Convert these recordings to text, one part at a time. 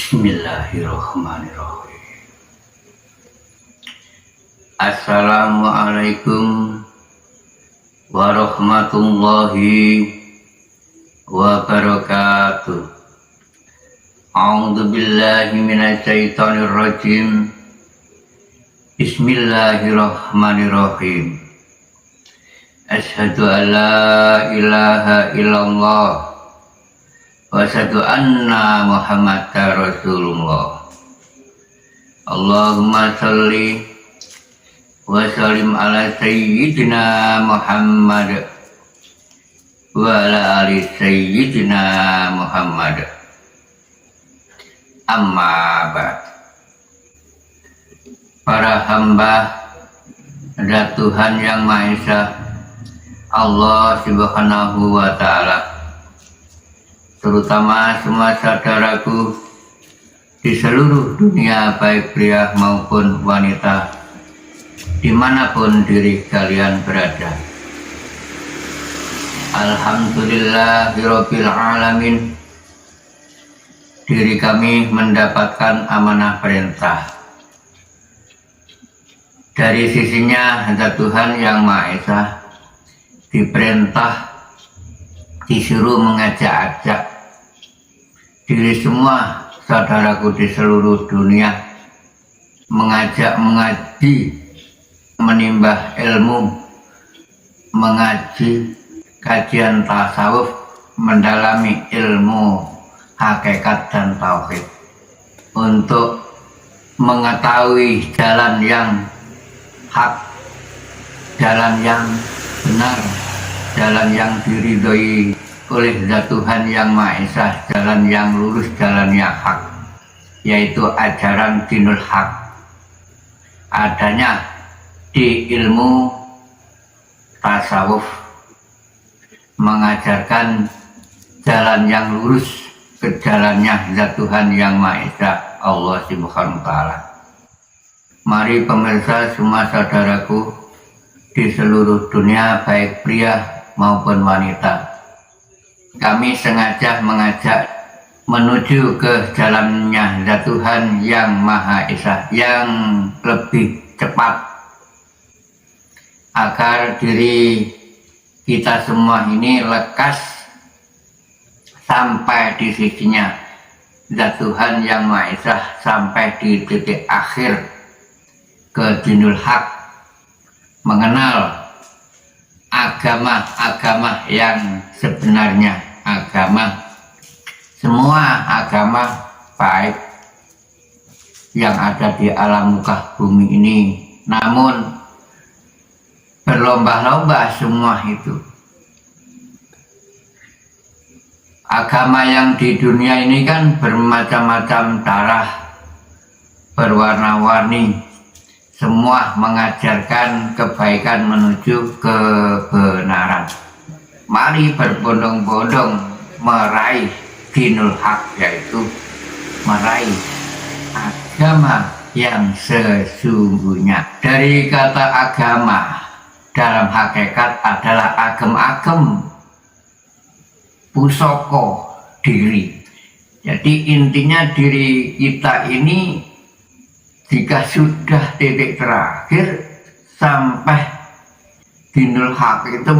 Bismillahirrahmanirrahim. Assalamualaikum warahmatullahi wabarakatuh. A'udzu billahi minasy syaithanir rajim. Bismillahirrahmanirrahim. Asyhadu an la ilaha illallah wa asyhadu anna Muhammadar Rasulullah. Allahumma shalli wa sallim ala sayyidina Muhammad wa ala ali sayyidina Muhammad. Amma ba'd. Para hamba dan Tuhan Yang Maha Esa, Allah Subhanahu wa Ta'ala, terutama semua saudaraku di seluruh dunia, baik pria maupun wanita, dimanapun diri kalian berada. Alhamdulillahirabbil alamin. Diri kami mendapatkan amanah perintah dari sisinya. Ada Tuhan Yang Maha Esa, diperintah, disuruh mengajak-ajak diri semua saudaraku di seluruh dunia, mengajak mengaji, menimba ilmu, mengaji kajian tasawuf, mendalami ilmu hakikat dan tauhid, untuk mengetahui jalan yang hak, jalan yang benar, jalan yang diridhoi oleh Zat Tuhan Yang Maha Esa, jalan yang lurus, jalan yang hak, yaitu ajaran dinul hak, adanya di ilmu tasawuf, mengajarkan jalan yang lurus ke jalannya Zat Tuhan Yang Maha Esa, Allah Subhanahu wa Ta'ala. Mari pemirsa semua saudaraku di seluruh dunia, baik pria maupun wanita, kami sengaja mengajak menuju ke jalannya Zat Tuhan Yang Maha Esa yang lebih cepat, agar diri kita semua ini lekas sampai di sisinya Zat Tuhan Yang Maha Esa, sampai di titik akhir ke dinul hak, mengenal agama-agama yang sebenarnya, semua agama baik yang ada di alam muka bumi ini, namun berlomba-lomba semua itu. Agama yang di dunia ini kan bermacam-macam darah, berwarna-warni, semua mengajarkan kebaikan menuju kebenaran. Mari berbondong-bondong meraih dinul hak, yaitu meraih agama yang sesungguhnya. Dari kata agama dalam hakikat adalah agem-agem, pusoko diri. Jadi intinya diri kita ini, jika sudah titik terakhir sampai dinul hak itu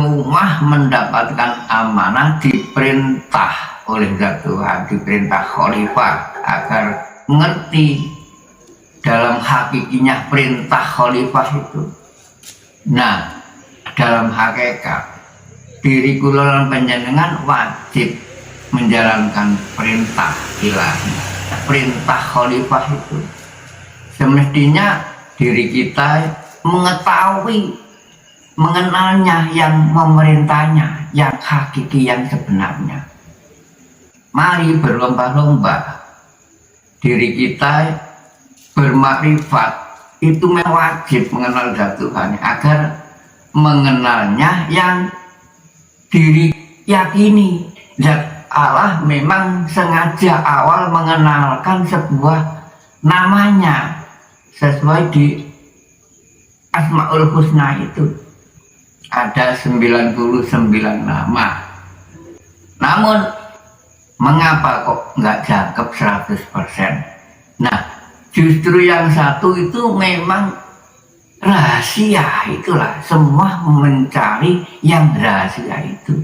mendapatkan amanah, diperintah oleh Zat Tuhan, diperintah khalifah agar mengerti dalam hakikinya perintah khalifah itu. Nah, dalam hakikat diri kula lan panjenengan wajib menjalankan perintah ilahi, perintah khalifah itu. Semestinya diri kita mengetahui, mengenalnya, yang memerintahnya, yang hakiki, yang sebenarnya. Mari berlomba-lomba diri kita bermakrifat, itu wajib mengenal Zat Tuhan, agar mengenalnya yang diri yakini. Zat Allah memang sengaja awal mengenalkan sebuah namanya sesuai di Asmaul Husna itu. Ada 99 nama. Namun Mengapa kok nggak jangkep 100%? Nah, justru yang satu itu memang rahasia, itulah semua mencari yang rahasia itu.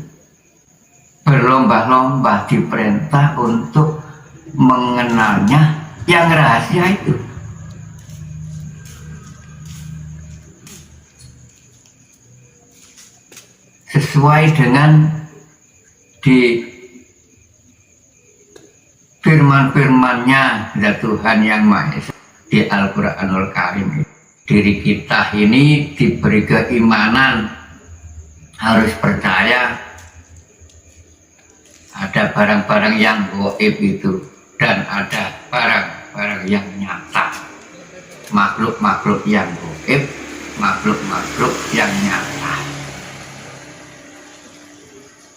Berlomba-lomba diperintah untuk mengenalnya yang rahasia itu. Sesuai dengan di firman-firmannya Tuhan Yang Maha Esa di Al-Quranul Karim. Diri kita ini diberi keimanan, harus percaya ada barang-barang yang gaib itu, dan ada barang-barang yang nyata, makhluk-makhluk yang gaib, makhluk-makhluk yang nyata.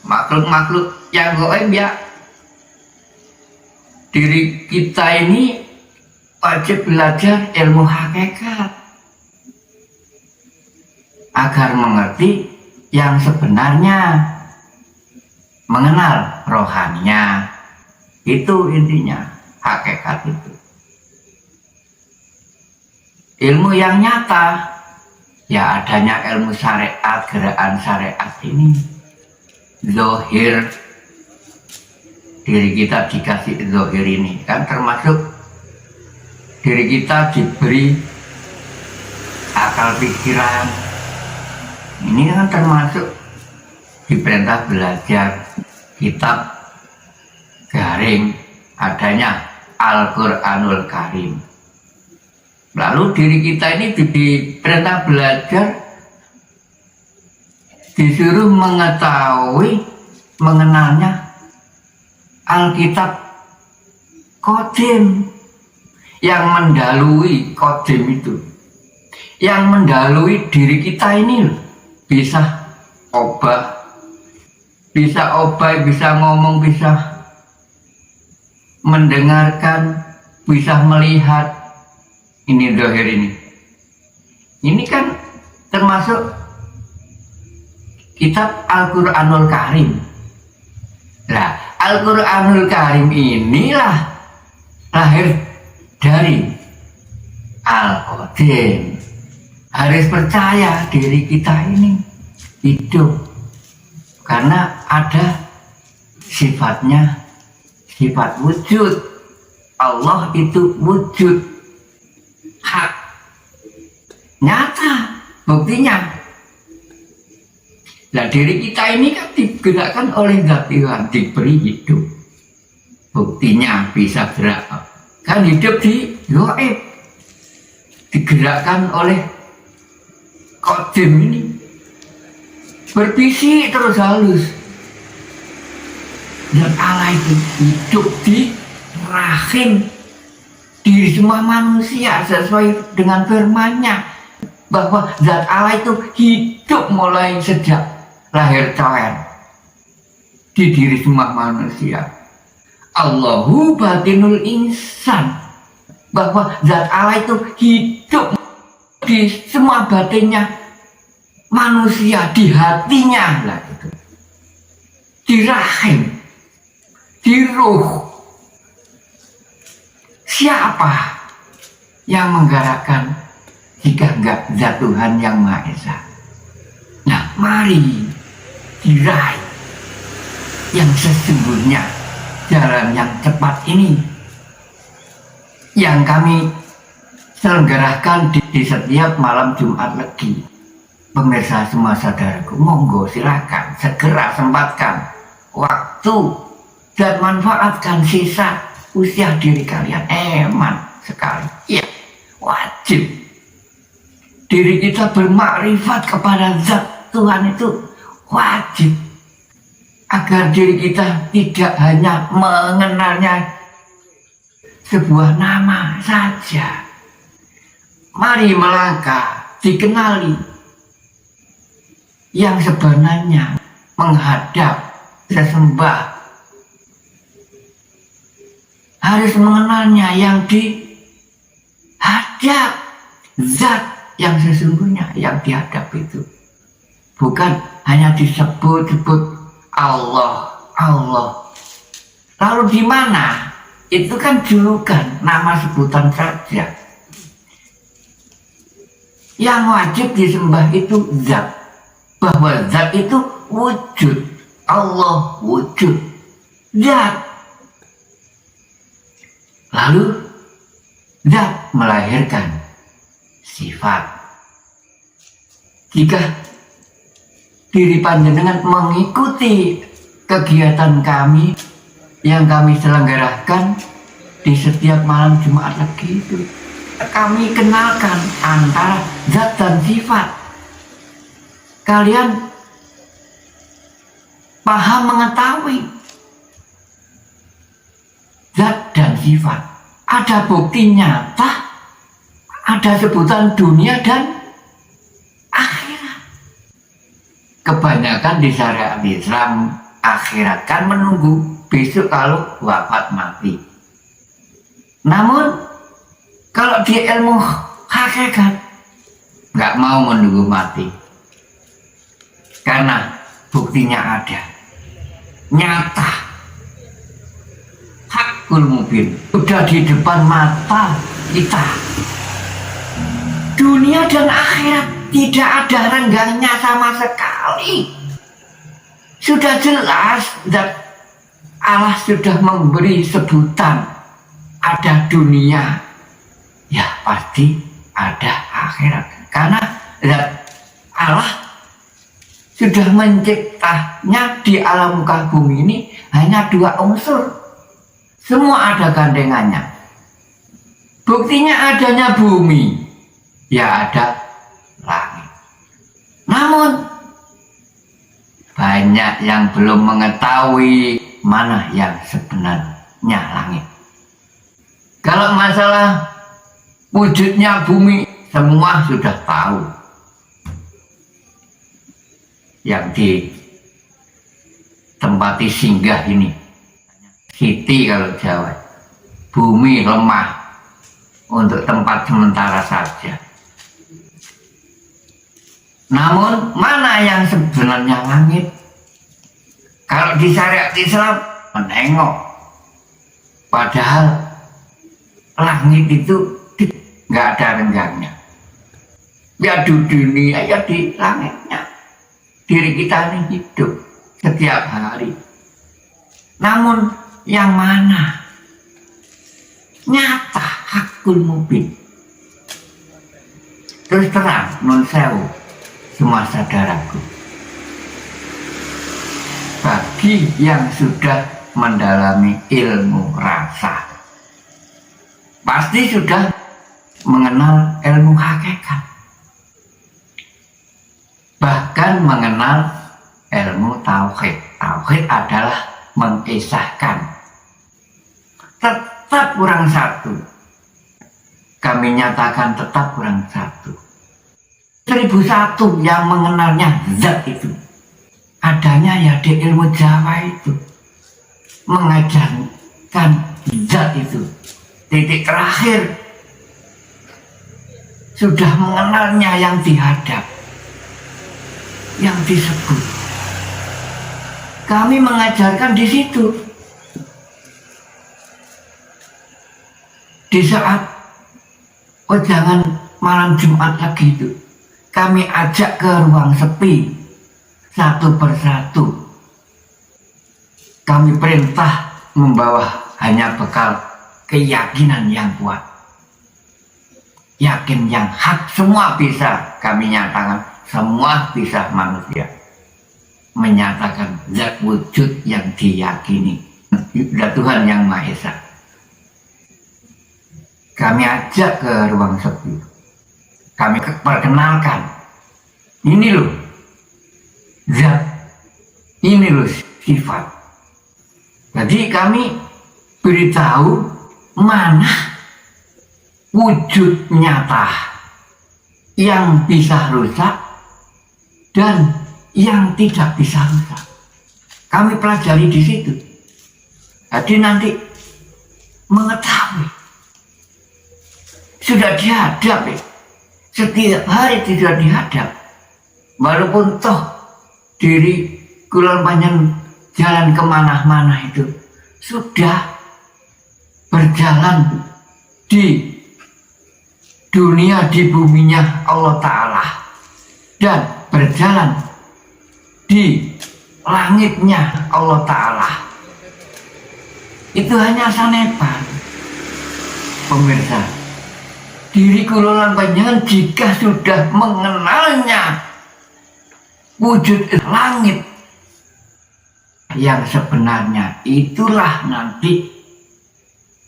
Makhluk-makhluk yang gaib ya, diri kita ini wajib belajar ilmu hakikat agar mengerti yang sebenarnya, mengenal rohaninya. Itu intinya hakikat itu. Ilmu yang nyata ya adanya ilmu syariat, gerakan syariat ini. Zohir, diri kita dikasih zohir ini kan termasuk diri kita diberi akal pikiran, ini kan termasuk diperintah belajar kitab garing, adanya Al-Quranul Karim. Lalu diri kita ini diperintah belajar, disuruh mengetahui, mengenalnya Alkitab Qadim yang mendalui Qadim itu, yang mendalui diri kita ini. Bisa obah, bisa ngomong, bisa mendengarkan, bisa melihat. Ini dohir ini. Ini kan termasuk kitab Al-Quranul Karim. Nah, Al-Quranul Karim inilah lahir dari Al-Qadim. Harus percaya diri kita ini hidup karena ada sifatnya, sifat wujud. Allah itu wujud, hak, nyata, buktinya. Nah, diri kita ini kan digerakkan oleh Zat Tuhan, diberi hidup. Buktinya bisa gerak. Kan hidup di gaib, digerakkan oleh Qadim ini. Berbisik terus halus. Dan Allah itu hidup di rahim diri semua manusia sesuai dengan firman-Nya, bahwa Zat Allah itu hidup mulai sejak lahir coen di diri semua manusia. Allahu batinul insan, bahwa Zat Allah itu hidup di semua batinnya manusia, di hatinya lah itu, di rahim, di ruh. Siapa yang menggerakkan jika enggak Zat Tuhan Yang Maha Esa? Nah, mari diraih yang sesungguhnya, jalan yang cepat ini yang kami selenggarakan di setiap malam Jumat Legi. Pemirsa semua saudaraku, monggo silakan segera sempatkan waktu dan manfaatkan sisa usia diri kalian. Eman sekali, ya, wajib diri kita bermakrifat kepada Zat Tuhan itu, wajib, agar diri kita tidak hanya mengenalnya sebuah nama saja. Mari melangkah, dikenali yang sebenarnya, menghadap, sesembah. Harus mengenalnya yang dihadap, Zat yang sesungguhnya yang dihadap itu. Bukan hanya disebut-sebut Allah, Allah. Lalu di mana? Itu kan julukan, nama sebutan saja. Yang wajib disembah itu zat. Bahwa zat itu wujud. Allah wujud. Zat. Lalu zat melahirkan sifat. Jika diri panjenengan mengikuti kegiatan kami yang kami selenggarakan di setiap malam Jumat Legi itu, kami kenalkan antara zat dan sifat. Kalian paham mengetahui zat dan sifat. Ada bukti nyata, ada sebutan dunia dan akhirat. Kebanyakan di syariat Islam, akhirat kan menunggu besok kalau wafat mati. Namun kalau di ilmu hakikat nggak mau menunggu mati, karena buktinya ada, nyata, hakul mubin, udah di depan mata kita. Dunia dan akhirat tidak ada renggangnya sama sekali. Sudah jelas dan Allah sudah memberi sebutan, ada dunia, ya pasti ada akhirat. Karena Allah sudah menciptanya di alam muka bumi ini hanya dua unsur. Semua ada gandengannya. Buktinya adanya bumi, ya ada langit. Namun banyak yang belum mengetahui mana yang sebenarnya langit. Kalau masalah wujudnya bumi, semua sudah tahu. Yang di tempati singgah ini, Siti kalau Jawa, bumi lemah untuk tempat sementara saja. Namun mana yang sebenarnya langit? Kalau di syariat Islam menengok, padahal langit itu nggak ada renggangnya. Ya di dunia, ya di langitnya. Diri kita ini hidup setiap hari. Namun yang mana? Nyata, hakul mubin. Terus terang, nun sewu, semua saudaraku. Bagi yang sudah mendalami ilmu rasa, pasti sudah mengenal ilmu hakikat, bahkan mengenal ilmu tauhid. Tauhid adalah mengisahkan. Tetap kurang satu. Kami nyatakan tetap kurang satu. 1001 yang mengenalnya zat itu. Adanya ya di ilmu Jawa itu. Mengajarkan zat itu. Titik terakhir. Sudah mengenalnya yang dihadap, yang disebut. Kami mengajarkan di situ. Di saat jangan malam Jumat lagi itu, kami ajak ke ruang sepi satu persatu. Kami perintah membawa hanya bekal keyakinan yang kuat, yakin yang hak. Semua bisa kami nyatakan, semua bisa manusia menyatakan zat wujud yang diyakini, zat Tuhan yang Maha Esa. Kami ajak ke ruang sepi, kami perkenalkan, ini loh zat, ini loh sifat. Jadi kami beritahu mana wujud nyata yang bisa rusak dan yang tidak bisa rusak. Kami pelajari di situ. Jadi nanti mengetahui. Sudah dihadap ya. Setiap hari tidak dihadap. Walaupun toh diri kulon panjang jalan kemana-mana itu sudah berjalan di dunia, di buminya Allah Ta'ala, dan berjalan di langitnya Allah Ta'ala. Itu hanya sanepan. Pemirsa, diri kula lan panjenengan jika sudah mengenalnya wujud langit yang sebenarnya, itulah nanti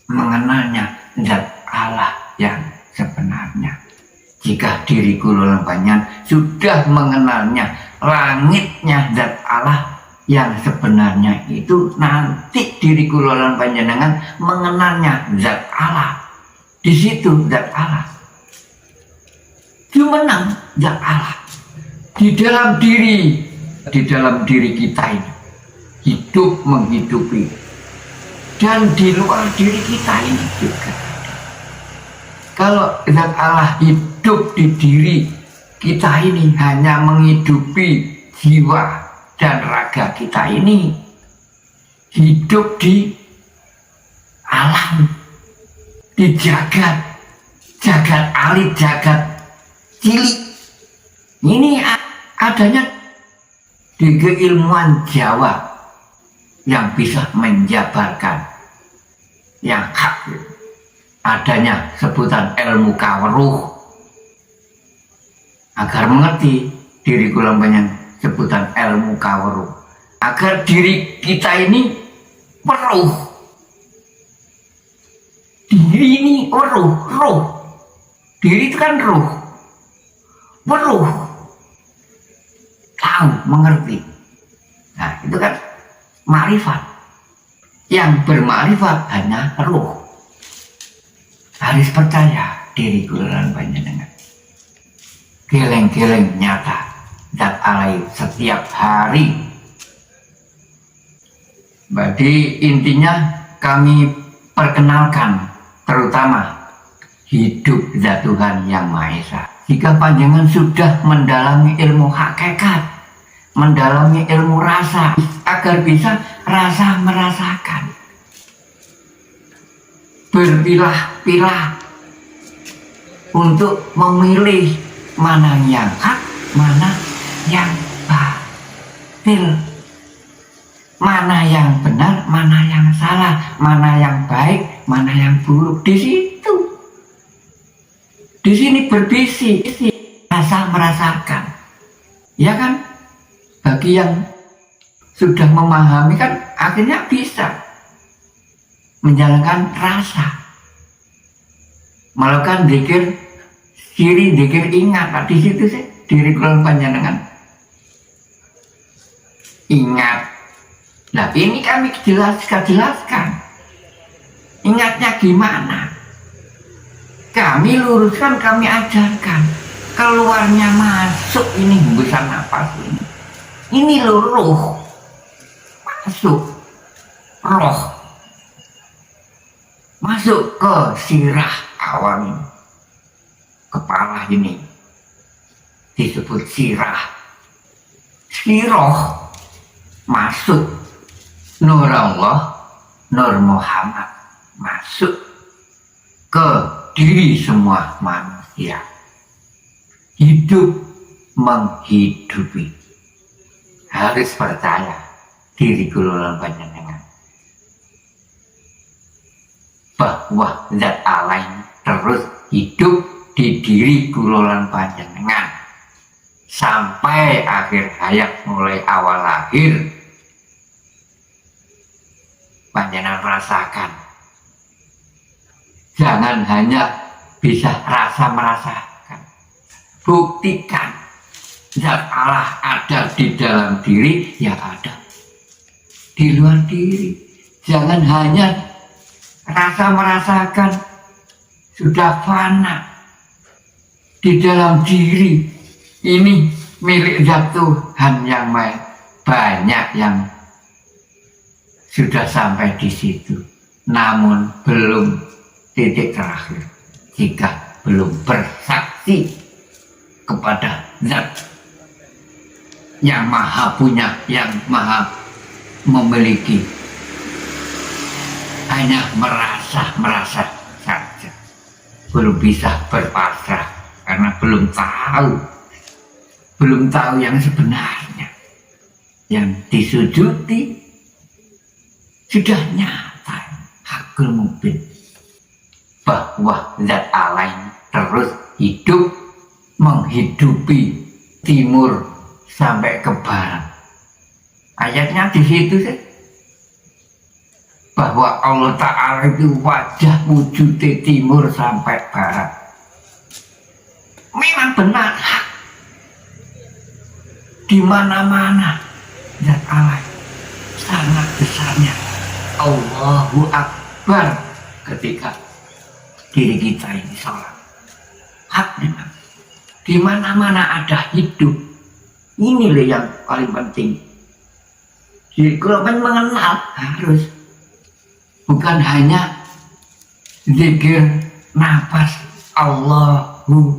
mengenalnya zat Allah yang sebenarnya. Jika diri kula lan panjenengan sudah mengenalnya langitnya zat Allah yang sebenarnya, itu nanti diri kula lan panjenengan mengenalnya zat Allah. Di situ zat Allah. Jumenang zat Allah. Di dalam diri kita ini hidup menghidupi, dan di luar diri kita ini juga. Kalau zat Allah hidup di diri kita ini, hanya menghidupi jiwa dan raga kita ini, hidup di alam, di jagat alit, jagat cilik. Ini adanya di keilmuan Jawa yang bisa menjabarkan yang hak, adanya sebutan ilmu kaweruh. Agar mengerti diri kula panjenengan, sebutan ilmu kaweruh, agar diri kita ini weruh. Diri ini roh. Diri itu kan roh. Weruh. Tahu, mengerti. Nah, itu kan ma'rifat. Yang berma'rifat hanya roh. Harus percaya diri kula lan panjenengan. Geleng-geleng nyata zat Allah setiap hari. Berarti intinya kami perkenalkan terutama hidup zat Tuhan Yang Maha Esa. Jika panjenengan sudah mendalami ilmu hakikat, mendalami ilmu rasa, agar bisa rasa merasakan, berpilah-pilah untuk memilih mana yang hak, mana yang batil, mana yang benar, mana yang salah, mana yang baik, mana yang buruk. Di situ, di sini berbisik rasa merasakan, ya kan? Bagi yang sudah memahami kan akhirnya bisa menjalankan rasa, melakukan zikir diri, zikir ingat. Di situ sih diri kula panjenengan ingat. Nah, ini kami jelaskan. Ingatnya gimana? Kami luruskan, kami ajarkan. Keluarnya masuk ini hembusan napas ini. Ini roh. Masuk roh. Masuk ke sirah awam ini. Kepala ini disebut sirah. Siroh masuk nur Allah, nur Muhammad masuk ke diri semua manusia. Hidup menghidupi. Harus percaya diri kula panjenengan bahwa zat Allah ini terus hidup di diri kula panjenengan sampai akhir hayat, mulai awal lahir. Panjenengan rasakan, jangan hanya bisa rasa merasakan, buktikan zat Allah ada di dalam diri, ya ada di luar diri. Jangan hanya rasa merasakan sudah fana di dalam diri. Ini milik zat Tuhan Yang Maha. Banyak yang sudah sampai di situ, namun belum titik terakhir jika belum bersaksi kepada zat yang maha punya, yang maha memiliki hanya merasa saja, belum bisa berpasrah karena belum tahu yang sebenarnya. Yang disujudi sudah nyata, hakul mubin, bahwa zat Allah ini terus hidup, menghidupi timur sampai ke barat. Ayatnya di situ sih, bahwa Allah Ta'ala itu wajah wujudnya timur sampai barat. Memang benar, hak. Di mana-mana zat Allah sangat besarnya. Allahu Akbar ketika diri kita ini sholat. Hak memang. Di mana-mana ada hidup. Ini loh yang paling penting. Jadi kalau mengenal harus bukan hanya zikir nafas Allahu.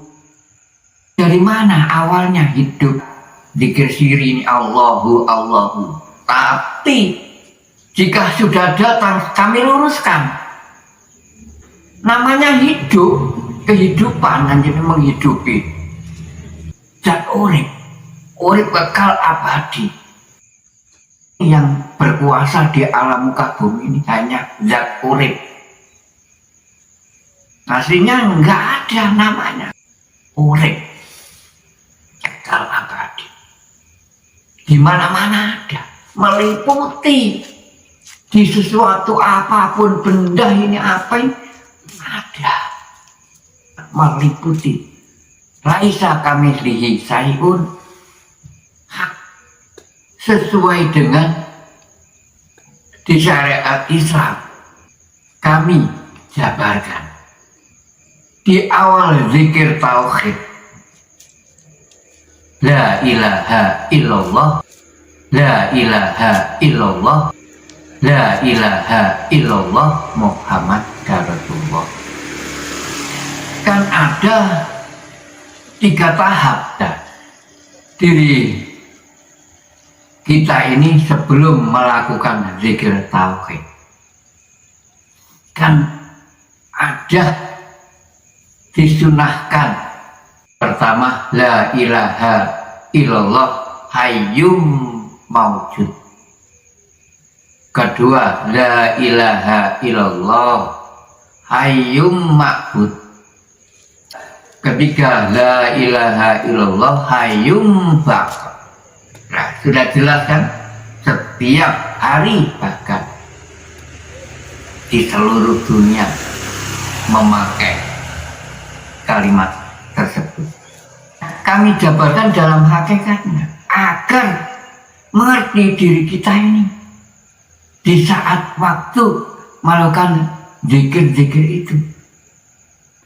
Dari mana awalnya hidup? Zikir siri ini Allahu. Tapi jika sudah datang kami luruskan. Namanya hidup, kehidupan hanya menghidupi. Zat urip kekal abadi. Yang berkuasa di alam muka bumi ini hanya zat urip. Aslinya enggak ada namanya. Urip kekal abadi. Di mana-mana ada, meliputi di sesuatu apapun benda ini apa ini ada, meliputi. Laisa kamitslihi syai'un, hak sesuai dengan di syariat Islam kami jabarkan di awal zikir tauhid. La ilaha illallah, la ilaha illallah, la ilaha illallah Muhammad Rasulullah. Kan ada 3 tahap diri kita ini sebelum melakukan zikir tauhid. Kan ada disunahkan. Pertama, la ilaha illallah hayyum maujud. Kedua, la ilaha illallah hayyum ma'bud. Ketiga, la ilaha illallah hayyum baqa. Nah, sudah jelas kan? Setiap hari bahkan di seluruh dunia memakai kalimat tersebut. Kami jabarkan dalam hakikatnya agar mengerti diri kita ini di saat waktu melakukan zikir-zikir itu.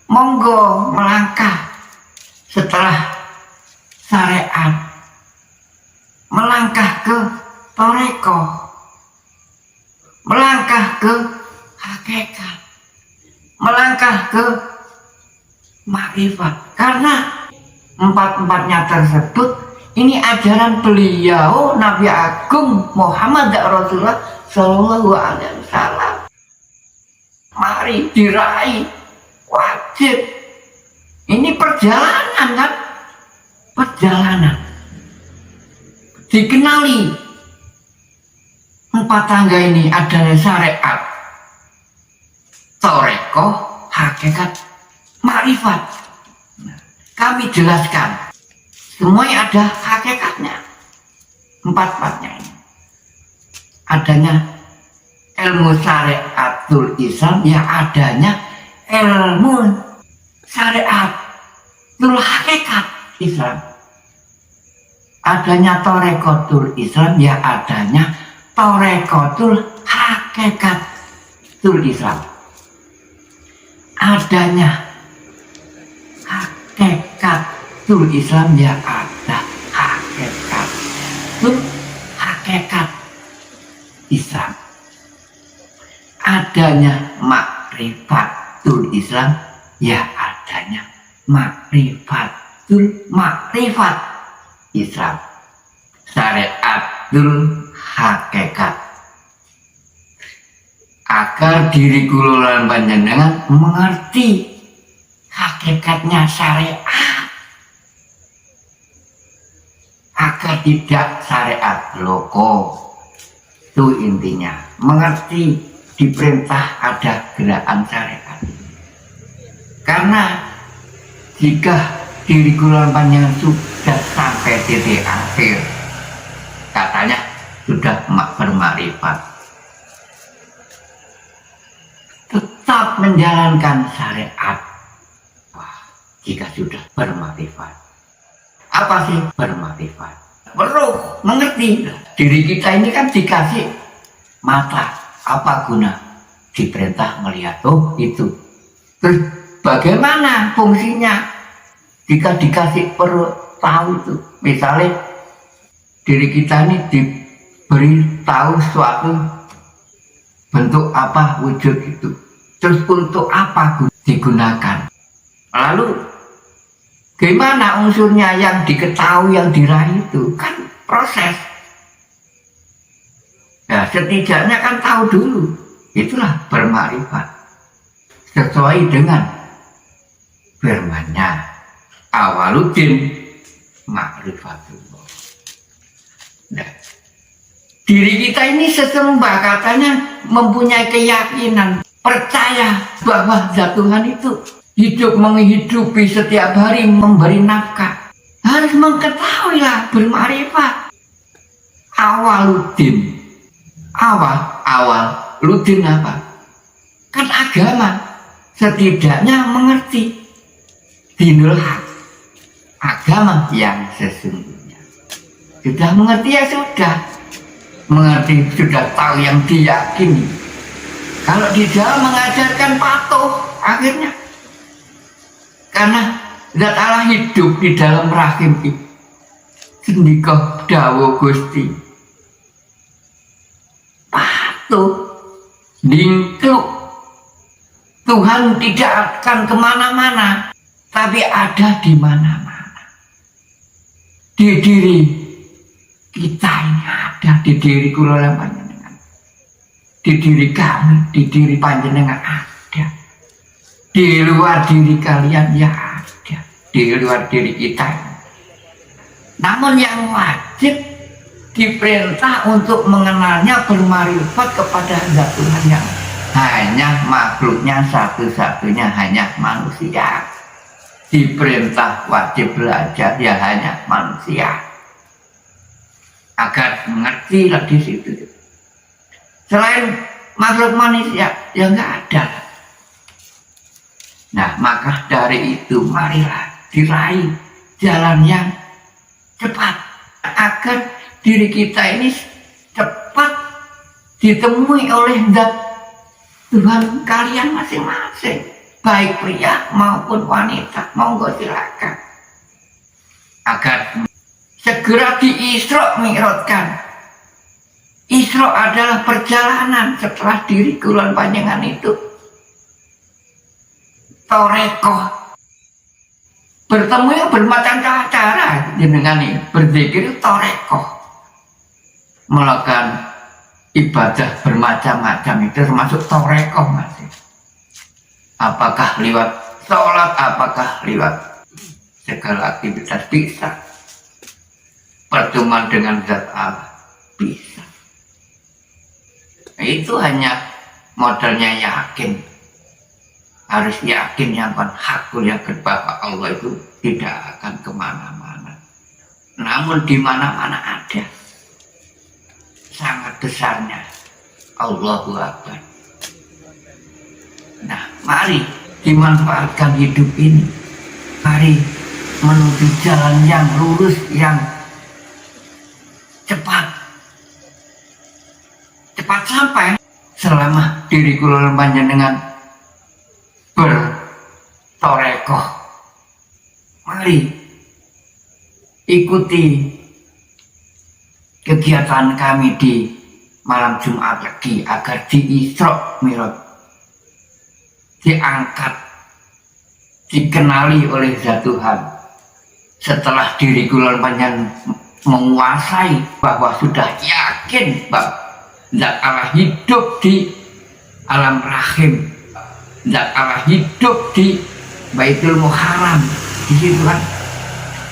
Monggo melangkah setelah syariat, melangkah ke toreko, melangkah ke hakikat, melangkah ke makrifat. Karena 4-4-nya tersebut ini ajaran beliau Nabi Agung Muhammad Rasulullah Sallallahu Alaihi Wasallam. Mari diraih, wajib. Ini perjalanan kan? Perjalanan. Dikenali 4 tangga ini adalah syariat, toreko, hakikat, makrifat. Kami jelaskan semuanya ada hakikatnya. 4-4-nya ini adanya ilmu syariatul Islam, ya adanya ilmu syariatul hakikat Islam. Adanya torekotul Islam, ya adanya torekotul hakikatul Islam. Adanya hakikatul Islam, ya ada hakikat Islam. Adanya makrifatul Islam, ya adanya makrifat Islam. Syariatul hakikat. agar diri kula lan panjenengan mengerti hakikatnya syariat, agar tidak syariat loko. Itu intinya, mengerti diperintah ada gerakan syariat. Karena jika diri kula lan panjenengan sudah sampai titik akhir, katanya sudah bermakrifat, tetap menjalankan syariat. Wah, jika sudah bermakrifat, apa sih bermakrifat? Beruh, mengerti. Diri kita ini kan dikasih mata, apa guna? Diperintah melihat, oh itu. Terus bagaimana fungsinya? Jika dikasih tahu itu, misalnya diri kita ini diberi tahu suatu bentuk apa wujud itu, terus untuk apa digunakan, lalu gimana unsurnya yang diketahui, yang diraih itu kan proses. Ya setidaknya kan tahu dulu, itulah bermakrifat sesuai dengan firman-Nya, awaluddin makrifatullah. Nah, diri kita ini sesembah katanya mempunyai keyakinan, percaya bahwa zat Tuhan itu hidup menghidupi setiap hari, memberi nafkah. Harus mengetahuilah bermakrifat. Awaluddin, awal ludin apa? Kan agama, setidaknya mengerti dinul haq, agama yang sesungguhnya. Sudah mengerti ya sudah, mengerti sudah tahu yang diyakini. Kalau di dalam mengajarkan patuh akhirnya, karena zat Allah hidup di dalam rahim itu. Sendika dawuh Gusti, patuh dingkluk. Tuhan tidak akan kemana-mana, tapi ada di mana-mana. Di diri kita ini ada, di diri kula lan panjenengan, di diri kami, di diri panjenengan ada. Di luar diri kalian ya ada, di luar diri kita. Namun yang wajib diperintah untuk mengenalnya, bermakrifat kepada zat Tuhan yang hanya makhluknya satu-satunya, hanya manusia. Diperintah wajib belajar ya hanya manusia, agar mengerti di situ. Selain makhluk manusia ya nggak ada. Nah, maka dari itu marilah diraih jalan yang cepat, agar diri kita ini cepat ditemui oleh zat Tuhan kalian masing-masing, baik pria maupun wanita. Monggo silakan, agar segera di-Isra Mi'rajkan. Isra adalah perjalanan setelah diri kula panjenengan itu torekoh, bertemu yang bermacam cara jenengan ini berzikir torekoh, melakukan ibadah bermacam-macam, itu termasuk torekoh masih. Apakah lewat sholat, apakah lewat segala aktivitas bisa. Pertemuan dengan zat Allah bisa. Nah, itu hanya modalnya yakin. Harus yakin yang hakul yakin bahwa Allah itu tidak akan kemana-mana, namun di mana-mana ada. Sangat besarnya Allahu Akbar. Nah, mari dimanfaatkan hidup ini. Mari menuju jalan yang lurus, yang cepat sampai. Selama diri kula panjenengan bertorekoh, mari ikuti kegiatan kami di malam Jumat lagi, agar di-Isra Mi'raj, diangkat, dikenali oleh zat Tuhan. Setelah diri kula panjenengan menguasai, bahwa sudah yakin bahwa zat Allah hidup di alam rahim. Zat Allah hidup di Baitul Muharram di situ kan.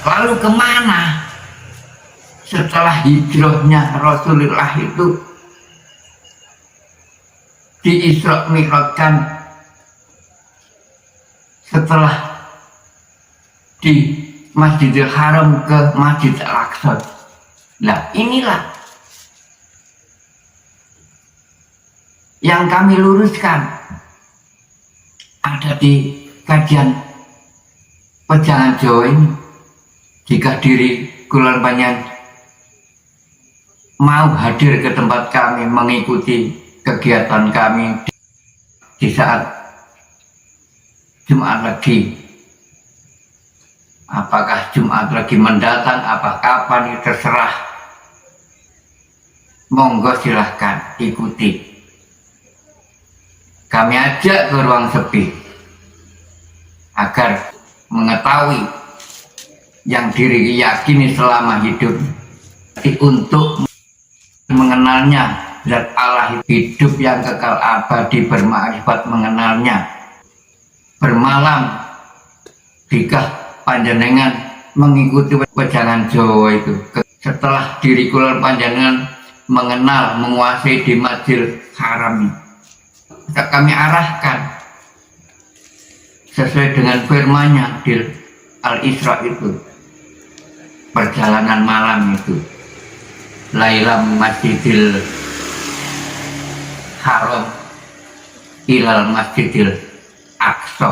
Lalu kemana setelah hijrahnya Rasulullah itu di Isra Mi'rajkan, setelah di Masjidil Haram ke Masjid Al-Aqsa. Nah inilah yang kami luruskan ada di kajian Pejangan Jawa ini. Jika diri Kulon Panjenengan mau hadir ke tempat kami, mengikuti kegiatan kami di saat Jumat Legi, apakah Jumat Legi mendatang, apa kapan, terserah, monggo silahkan ikuti. Kami ajak ke ruang sepi agar mengetahui yang diri yakini selama hidup, untuk mengenalnya zat Allah, hidup yang kekal abadi, bermakrifat mengenalnya. Bermalam jika panjenengan mengikuti Pejangan Jawa itu, setelah diri Kulon Panjenengan mengenal, menguasai di Masjidil Haram, kami arahkan sesuai dengan firman-Nya di Al-Isra itu, perjalanan malam itu, Lailam Masjidil Haram ilal Masjidil Aqsa.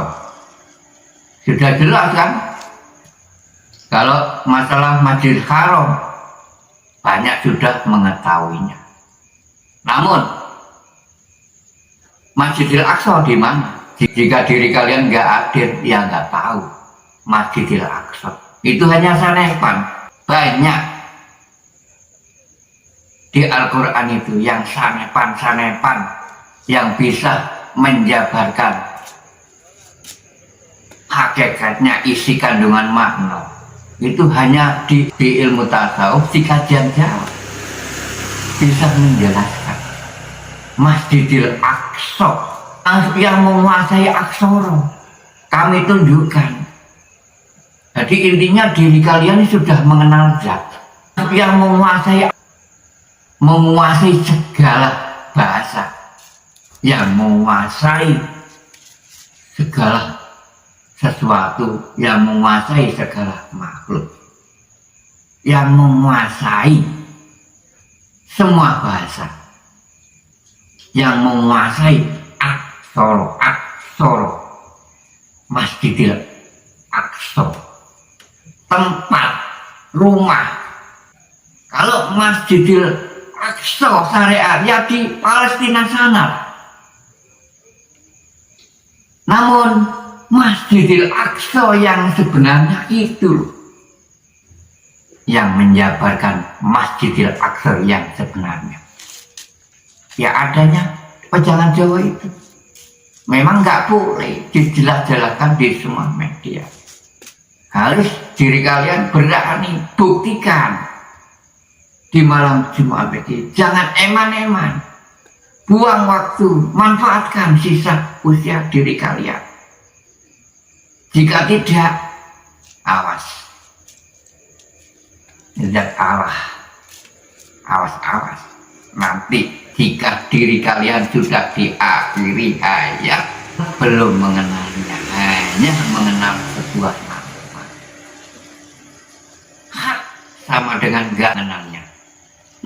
Sudah jelas kan? Kalau masalah Masjidil Haram banyak sudah mengetahuinya. Namun Masjidil Aqsa di mana? Jika diri kalian nggak hadir, ya nggak tahu Masjidil Aqsa. Itu hanya sanepan. Banyak di Al-Quran itu yang sanepan-sanepan yang bisa menjabarkan hakikatnya, isi kandungan makna. Itu hanya di ilmu tasawuf, di kajian Jawa bisa menjelaskan. Masjidil Aqsa yang menguasai aksara kami tunjukkan. Jadi intinya diri kalian sudah mengenal zat yang menguasai segala bahasa, yang menguasai segala sesuatu, yang menguasai segala makhluk, yang menguasai semua bahasa, yang menguasai aksara Masjidil Aqsa, tempat rumah. Kalau Masjidil Aqsa syariat ya di Palestina sana, namun Masjidil Aqsa yang sebenarnya itu yang menjabarkan Masjidil Aqsa yang sebenarnya, ya adanya Pejangan Jawa itu. Memang nggak boleh dijelas-jelaskan di semua media. Harus diri kalian berani buktikan di malam Jumat ini. Jangan eman-eman, buang waktu, manfaatkan sisa usia diri kalian. Jika tidak, awas. Zat Allah, awas. Nanti jika diri kalian sudah di akhiri hayat, belum mengenalnya, hanya mengenal sebuah nama, sama dengan gak mengenalnya.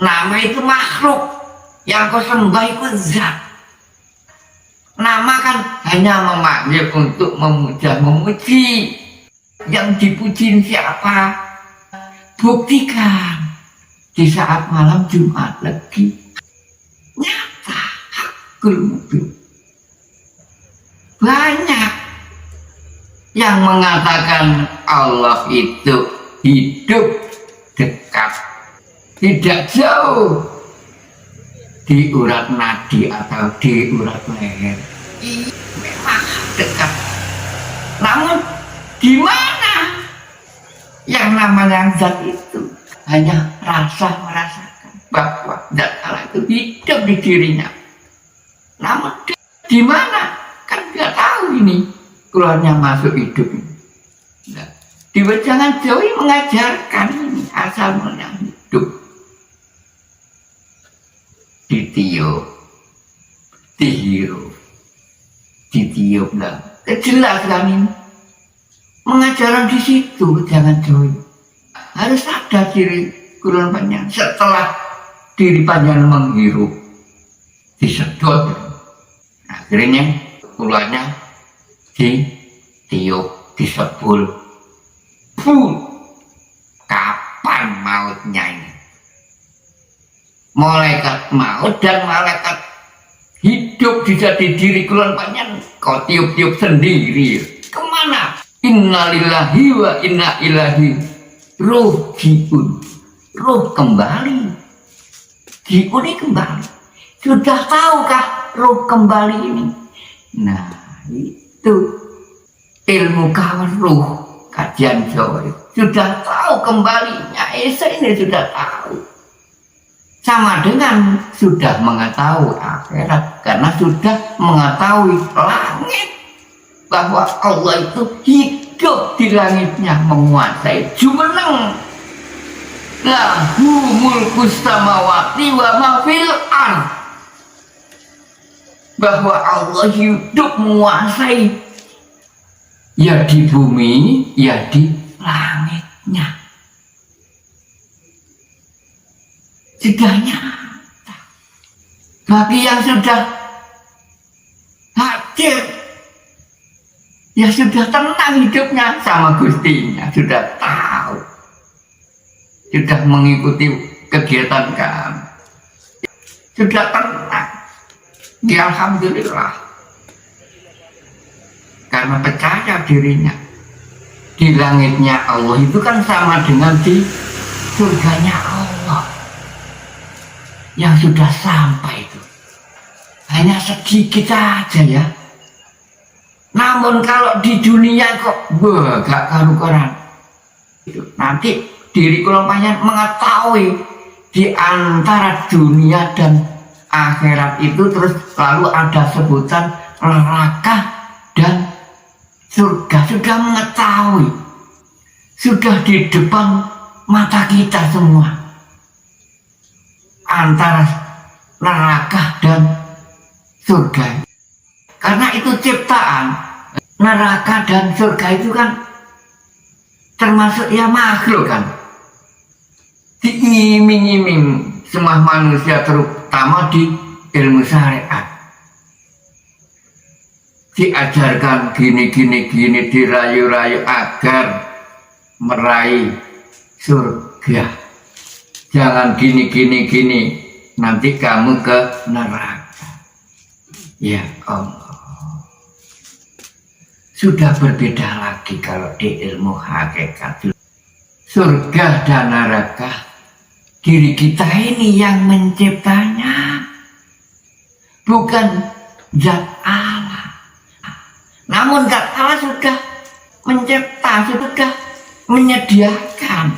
Nama itu makhluk, yang kau sembah itu zat. Nama kan hanya memanggil untuk memuja, memuji. Yang dipuji siapa? Buktikan di saat malam Jumat Legi, nyata hakul mubin. Banyak yang mengatakan Allah itu hidup dekat, tidak jauh, di urat nadi atau di urat leher. Memang dekat. Namun di mana yang namanya zat itu? Hanya merasakan bahwa zat Allah itu hidup di dirinya. Namun Di mana? Kan nggak tahu ini keluarnya masuk hidup. Nah, di Wejangan Jawi mengajarkan ini asal mula hidup. Ditiup, dihirup, ditiup lah. Jelas kan ini. Mengajaran di situ jangan Jawi. Harus ada diri kulon panjang setelah diri panjang menghirup disedot. Akhirnya keluarnya ditiup, disebul. Kapan mautnya ini? Malaikat maut dan malaikat hidup bisa di diri kulon panjang kau tiup-tiup sendiri. Kemana? Innalillahi wa inna ilahi rojiun. Roh kembali, jiun kembali. Sudah tahukah roh kembali ini? Nah, itu ilmu kawan roh kajian Jawa. Sudah tahu kembalinya. Esa ini sudah tahu. Sama dengan sudah mengetahui akhirat, karena sudah mengetahui langit, bahwa Allah itu hidup di langitnya, menguasai jumeneng. Lahu mulkus samawati wa ma fil ardh. Bahwa Allah hidup menguasai ya di bumi, ya di langitnya. Sudah nyata. Bagi yang sudah hadir, ya sudah tenang hidupnya sama Gustinya, sudah tahu, sudah mengikuti kegiatan kami, sudah tenang. Ya alhamdulillah, karena percaya dirinya di langitnya Allah itu kan sama dengan di surganya Allah yang sudah sampai itu hanya sedikit aja ya. Namun kalau di dunia kok gak karu-karuan. Nanti diri kelompoknya mengetahui di antara dunia dan akhirat itu terus lalu ada sebutan neraka dan surga. Sudah mengetahui, sudah di depan mata kita semua antara neraka dan surga. Karena itu ciptaan, neraka dan surga itu kan termasuk ya makhluk kan, diiming-iming semua manusia, terutama di ilmu syariat, diajarkan gini, dirayu-rayu agar meraih surga. Jangan gini, nanti kamu ke neraka. Ya Allah, sudah berbeda lagi kalau di ilmu hakikat. Surga dan neraka, diri kita ini yang menciptanya, bukan zat Allah. Namun zat Allah sudah mencipta, sudah menyediakan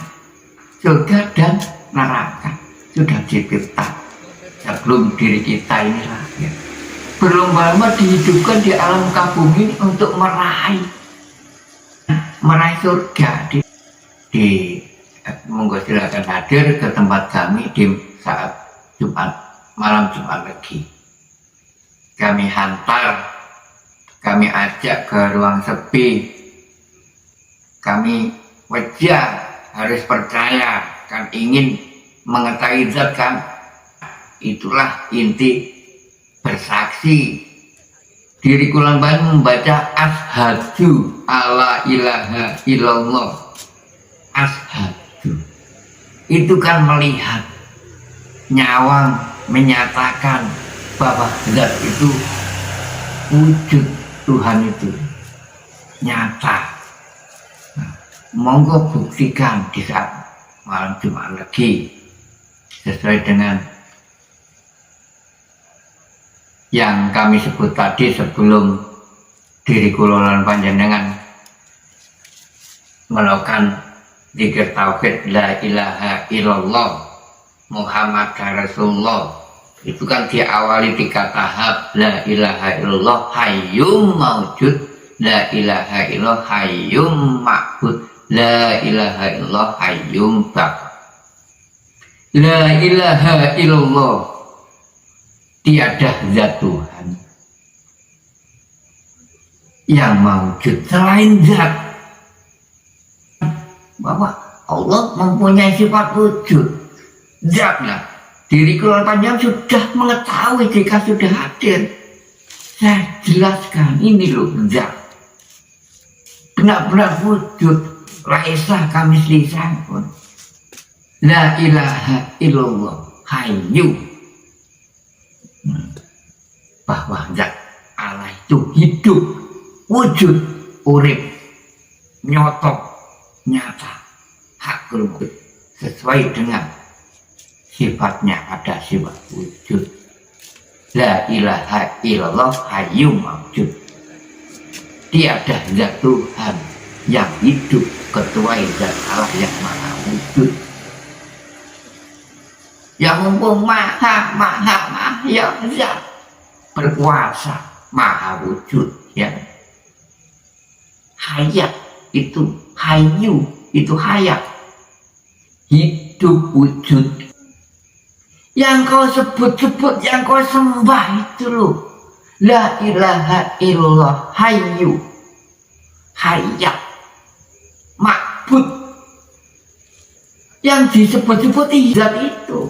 surga dan neraka, sudah dicipta sebelum diri kita ini lahir. Berlomba-lomba dihidupkan di alam kabumi untuk meraih surga. Monggo silakan hadir ke tempat kami di saat Jumat, malam Jumat Legi. Kami hantar, kami ajak ke ruang sepi. Kami wajah harus percaya, kan ingin mengetahui zat kan. Itulah inti bersaksi. Diri kulang banyak membaca ashadu alla ilaha illallah. Ashadu itu kan melihat, nyawang, menyatakan bahwa zat itu wujud, Tuhan itu nyata. Nah, monggo buktikan di saat malam Jumat Legi sesuai dengan yang kami sebut tadi sebelum diri kulolan panjenengan melakukan zikir tauhid la ilaha illallah Muhammad Rasulullah Itu kan diawali 3 tahap. La ilaha illallah hayyum maujud, la ilaha illallah hayyum ma'bud, la ilaha illallah hayyum baq. La ilaha illallah, tiada zat Tuhan yang maujud selain zat, bahwa Allah mempunyai sifat wujud. Zatlah diri keluar panjang sudah mengetahui jika sudah hadir. Saya jelaskan ini loh zat, benar-benar wujud. Laisa kamislihi syai'un. La ilaha illallah hayyu, bahwa zat Allah itu hidup, wujud, urip, nyotok, nyata, hakul wujud, sesuai dengan sifatnya, ada sifat wujud. La ilaha illallah hayyu maujud, tiada zat Tuhan yang hidup kecuali zat Allah yang maha wujud, yang mumpung maha ya zat, berkuasa, maha wujud, ya. Hayat itu hayyu, itu hayat, hidup, wujud. Yang kau sebut-sebut, yang kau sembah itu loh, la ilaha illallah hayyu, hayat, ma'bud. Yang disebut-sebut zat itu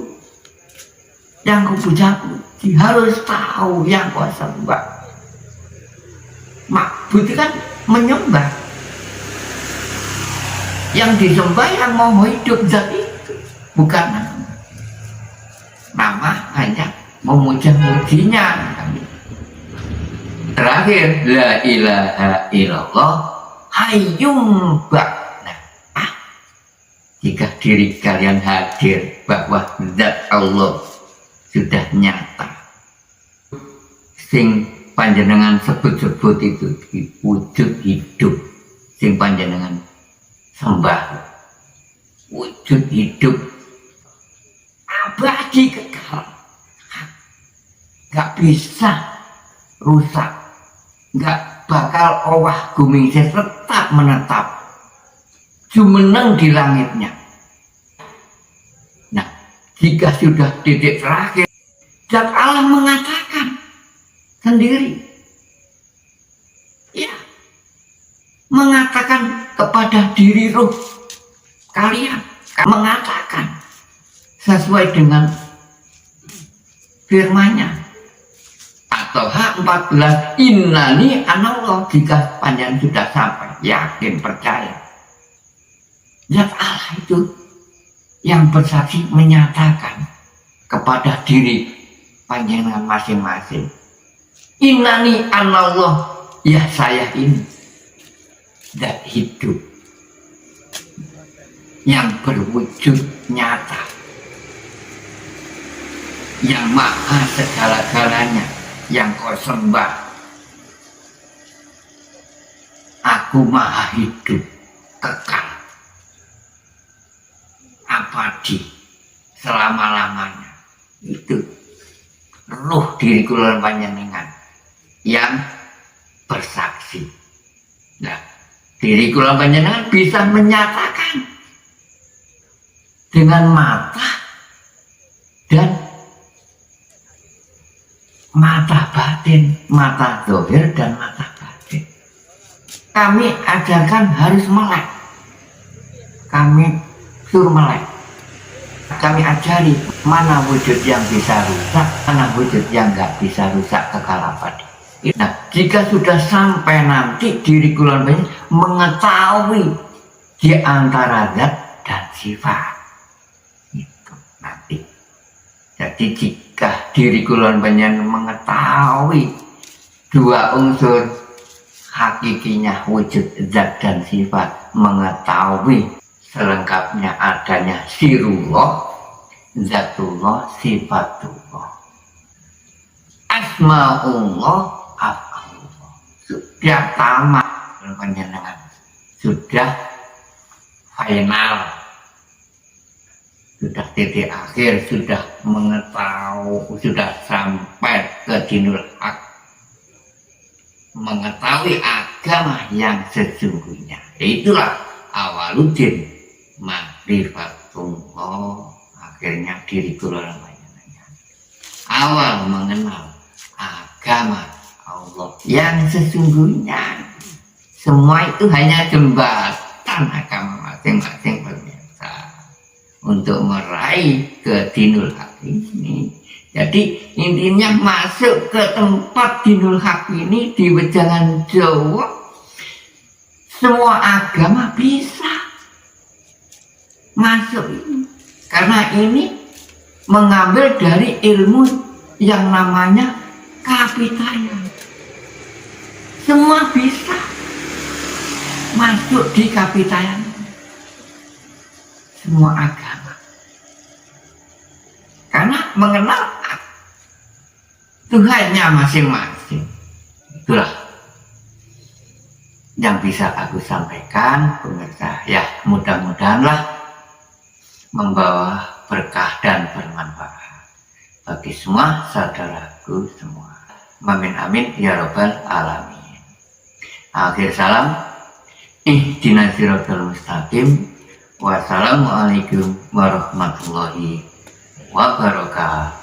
yang kau puja-puji, harus tahu yang kau sembah. Ma'bud kan menyembah, yang disembah yang mau hidup zat itu, bukan nama, hanya memuja-mujinya. Terakhir, la ilaha illallah hayyum baq. Nah, jika diri kalian hadir bahwa zat Allah sudah nyata, sing panjenengan sebut-sebut itu wujud hidup, sing panjenengan sembah wujud hidup, abadi kekal, gak bisa rusak, gak bakal owah gumingsih, tetap menetap jumeneng di langitnya. Nah, jika sudah titik terakhir, zat Allah mengatakan sendiri, ya, mengatakan kepada diri ruh kalian, mengatakan sesuai dengan firman-Nya, atau H14, innani anallah. Jika panjang sudah sampai, yakin, percaya, zat Allah itu yang bersaksi, menyatakan kepada diri panjenengan masing-masing, innani anallah, ya saya ini zat hidup yang berwujud nyata, yang maha segala-galanya, yang kau sembah. Aku maha hidup, kekal, abadi, selama-lamanya. Itu ruh diri kula panjenengan yang bersaksi. Nah, diri kula panjenengan bisa menyatakan dengan mata dan mata batin, mata zahir dan mata batin. Kami ajarkan harus melek, kami suruh melek, kami ajari mana wujud yang bisa rusak, mana wujud yang nggak bisa rusak, kekal abadi. Nah, jika sudah sampai nanti diri kula mengetahui di antara zat dan sifat itu nanti. Jadi jika diri kula mengetahui dua unsur hakikinya wujud zat dan sifat, mengetahui selengkapnya adanya sirullah, zatullah, sifatullah, asmaullah, af'alullah. Sudah tamat panjenengan, sudah final. sudah titik akhir, sudah mengetahui, sudah sampai ke dinul haq, mengetahui agama yang sesungguhnya. Itulah awaludin ma'rifatullah. Akhirnya diriku namanya awal mengenal agama Allah yang sesungguhnya. Semua itu hanya jembatan agama masing-masing pemirsa untuk meraih ke dinul haq ini. Jadi intinya masuk ke tempat dinul haq ini di Wejangan Jawa, semua agama bisa masuk ini. Karena ini mengambil dari ilmu yang namanya kapitayan. Semua bisa masuk di kapitayan. Semua agama. Karena mengenal Tuhannya masing-masing. Itulah yang bisa aku sampaikan, pemirsa. Ya, mudah-mudahanlah membawa berkah dan bermanfaat bagi semua saudaraku semua. Amin amin ya robbal alamin. Akhir salam, ihdinas siratal mustaqim. Wassalamualaikum warahmatullahi wabarakatuh.